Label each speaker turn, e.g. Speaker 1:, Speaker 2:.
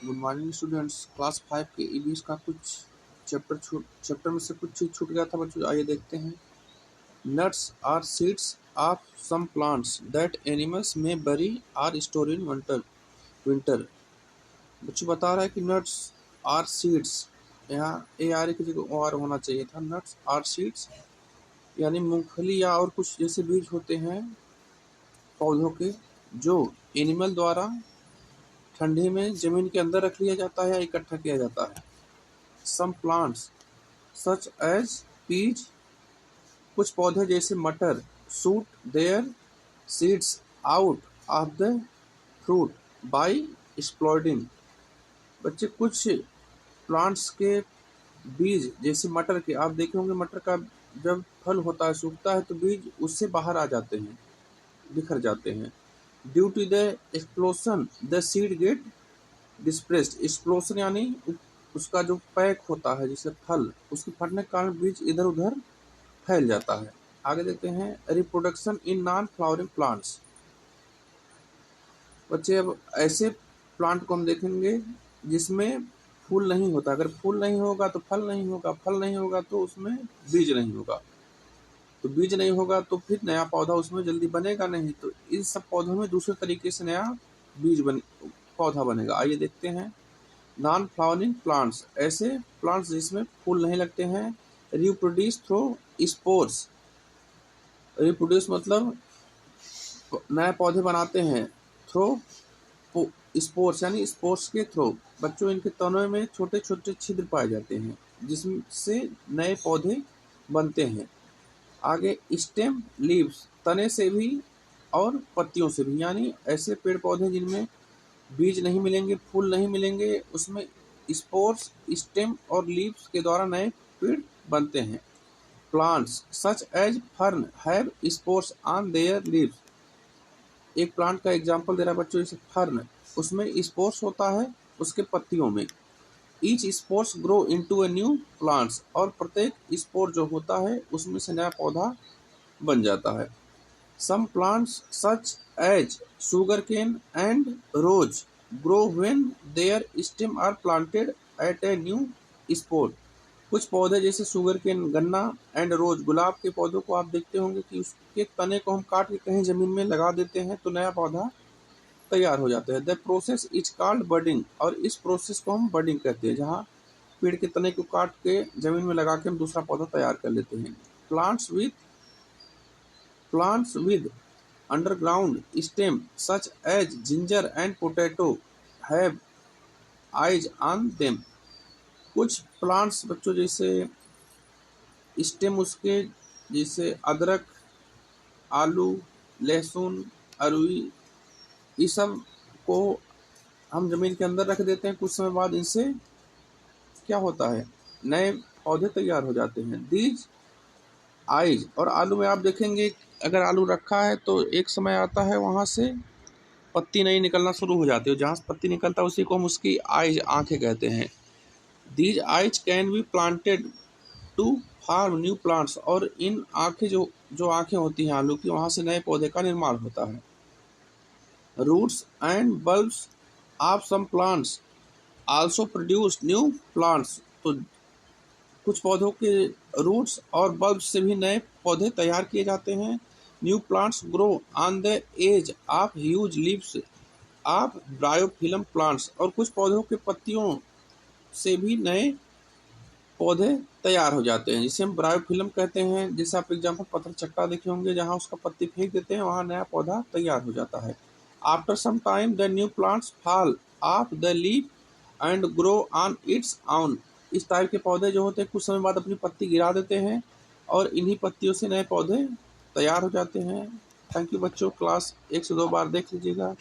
Speaker 1: Good morning students. Class 5 के EVS का कुछ चैप्टर में से कुछ चीज छूट गया था बच्चों, आइए देखते हैं। Nuts are seeds of some plants that animals may bury are store in winter. बच्चों बता रहा है कि नट्स आर सीड्स, यहाँ ए आर की जगह ओ आर होना चाहिए था। नट्स आर सीड्स यानी मूंगफली या और कुछ जैसे बीज होते हैं पौधों के, जो एनिमल द्वारा ठंडी में जमीन के अंदर रख लिया जाता है या इकट्ठा किया जाता है। Some plants such as peas, कुछ पौधे जैसे मटर, shoot their seeds out of the fruit by exploding. बच्चे कुछ प्लांट्स के बीज जैसे मटर के, आप देखे होंगे मटर का जब फल होता है सूखता है तो बीज उससे बाहर आ जाते हैं, बिखर जाते हैं। Due to the explosion the seed get dispersed. Explosion यानी उसका जो पैक होता है जिसे फल, उसके फटने के कारण बीज इधर उधर फैल जाता है। आगे देखते हैं reproduction in non flowering plants. बच्चे अब ऐसे प्लांट को हम देखेंगे जिसमें फूल नहीं होता। अगर फूल नहीं होगा तो फल नहीं होगा, फल नहीं होगा तो उसमें बीज नहीं होगा, तो बीज नहीं होगा तो फिर नया पौधा उसमें जल्दी बनेगा नहीं। तो इन सब पौधों में दूसरे तरीके से नया पौधा बनेगा। आइए देखते हैं नॉन फ्लावरिंग प्लांट्स, ऐसे प्लांट्स जिसमें फूल नहीं लगते हैं। Reproduce through spores. रिप्रोड्यूस मतलब नए पौधे बनाते हैं। थ्रू स्पोर्स यानी स्पोर्स के थ्रू। बच्चों इनके तनों में छोटे छोटे छिद्र पाए जाते हैं जिससे नए पौधे बनते हैं। आगे स्टेम लीव्स, तने से भी और पत्तियों से भी, यानी ऐसे पेड़ पौधे जिनमें बीज नहीं मिलेंगे, फूल नहीं मिलेंगे, उसमें स्पोर्स, स्टेम और लीव्स के द्वारा नए पेड़ बनते हैं। Plants such as fern have spores on their leaves. एक प्लांट का एग्जांपल दे रहा है बच्चों, जैसे फर्न, उसमें स्पोर्स होता है उसके पत्तियों में। Each spores grow into a new plants, और प्रत्येक स्पोर जो होता है उसमें से नया पौधा बन जाता है। Some plants such as sugarcane and rose grow when their stem are planted at a new spot। कुछ पौधे जैसे सुगर केन, गन्ना एंड रोज, गुलाब के पौधों को आप देखते होंगे कि उसके तने को हम काट के कहीं जमीन में लगा देते हैं तो नया पौधा तैयार हो जाता है। The process is called budding, और इस प्रोसेस को हम बडिंग कहते हैं, जहाँ पेड़ के तने को काट के जमीन में लगा के हम दूसरा पौधा तैयार कर लेते हैं। Plants with underground stem such as ginger and potato have eyes on them। कुछ प्लांट्स बच्चों जैसे स्टेम उसके जैसे अदरक, आलू, लहसुन, अरुई, ये सब को हम जमीन के अंदर रख देते हैं। कुछ समय बाद इनसे क्या होता है, नए पौधे तैयार हो जाते हैं। दीज आइज, और आलू में आप देखेंगे अगर आलू रखा है तो एक समय आता है वहाँ से पत्ती नहीं निकलना शुरू हो जाती है, जहाँ से पत्ती निकलता है उसी को हम उसकी आइज, आंखें कहते हैं। These eyes can be planted to form new plants, और इन आंखें जो आंखें होती हैं आलू की, वहाँ से नए पौधे का निर्माण होता है। Roots and bulbs of some plants also produce new plants. तो कुछ पौधों के रूट्स और बल्ब से भी नए पौधे तैयार किए जाते हैं। New plants grow on the edge of huge leaves of bryophyllum plants, और कुछ पौधों के पत्तियों से भी नए पौधे तैयार हो जाते हैं जिसे हम ब्रायोफिलम कहते हैं। जैसे आप एग्जाम्पल पत्थर चट्टा देखे होंगे, जहाँ उसका पत्ती फेंक देते हैं वहाँ नया पौधा तैयार हो जाता है। After some time the new plants fall off the leaf and grow on its own. इस टाइप के पौधे जो होते हैं कुछ समय बाद अपनी पत्ती गिरा देते हैं और इन्हीं पत्तियों से नए पौधे तैयार हो जाते हैं। थैंक यू बच्चों, क्लास 1 से 2 बार देख लीजिएगा।